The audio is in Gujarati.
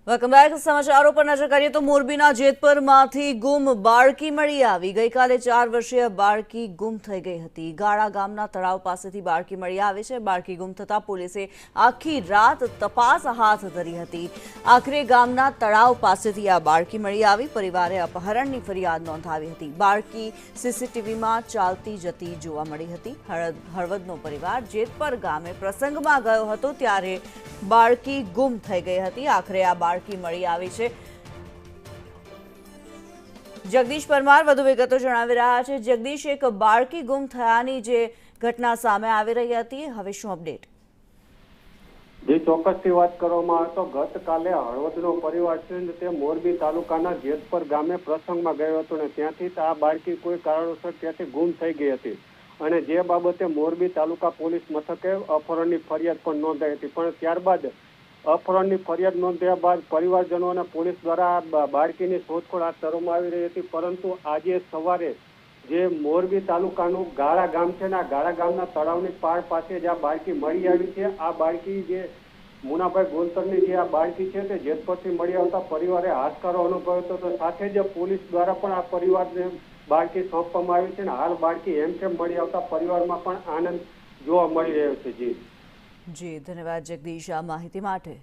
Welcome back. સમાચારો પર નજર કરીએ તો મોરબીના જેતપરમાંથી ગુમ બાળકી મળી આવી। ગઈકાલે 4 વર્ષીય બાળકી ગુમ થઈ ગઈ હતી। ગાળા ગામના તળાવ પાસેથી બાળકી મળી આવી છે। બાળકી ગુમ થતા પોલીસે આખી રાત તપાસ હાથ ધરી હતી। આખરે ગામના તળાવ પાસેથી આ બાળકી મળી આવી। પરિવારે અપહરણની ફરિયાદ નોંધાવી હતી। બાળકી સીસીટીવીમાં ચાલતી જતી જોવા મળી હતી। હળવદનો પરિવાર જેતપર ગામે પ્રસંગમાં ગયો હતો ત્યારે બાળકી ગુમ થઈ ગઈ હતી। આખરે આ બાળકી મળી આવી છે। જગદીશ પરમાર વધુ વિગતો જણાવી રહ્યા છે। જગદીશ, એક બાળકી ગુમ થયાની જે ઘટના સામે આવી રહી હતી, હવે શું અપડેટ? જે ચોક્કસથી વાત કરવામાં આવે તો ગતકાલે હળવદનો પરિવાર છે તે મોરબી તાલુકાના જેતપર ગામે પ્રસંગમાં ગયો હતો અને ત્યાંથી આ બાળકી કોઈ કારણોસર ત્યાંથી ગુમ થઈ ગઈ હતી અને જે બાબતે મોરબી તાલુકા પોલીસ મથકે અપહરણની ફરિયાદ પણ નોંધાઈ હતી। પણ ત્યારબાદ અપહરણની ફરિયાદ નોંધ્યા બાદ પરિવારજનો અને પોલીસ દ્વારા બાળકીની શોધખોળ હાથ ધરવામાં આવી રહી હતી। પરંતુ આજે સવારે જે મોરબી તાલુકાનું ગાળા ગામ છે ને આ ગાળા ગામના તળાવની પાળ પાસે જે આ બાળકી મળી આવી છે, આ બાળકી જે મુનાભાઈ ગોલતરની જે આ બાળકી છે તે જેતપરથી મળી આવતા પરિવારે હાશકારો અનુભવ્યો હતો। તો સાથે જ પોલીસ દ્વારા પણ આ પરિવારને બાળકી સોંપવામાં આવી છે અને હાલ બાળકી હેમખેમ મળી આવતા પરિવારમાં પણ આનંદ જોવા મળી રહ્યો છે। જી ધન્યવાદ જગદીશ આ માહિતી માટે।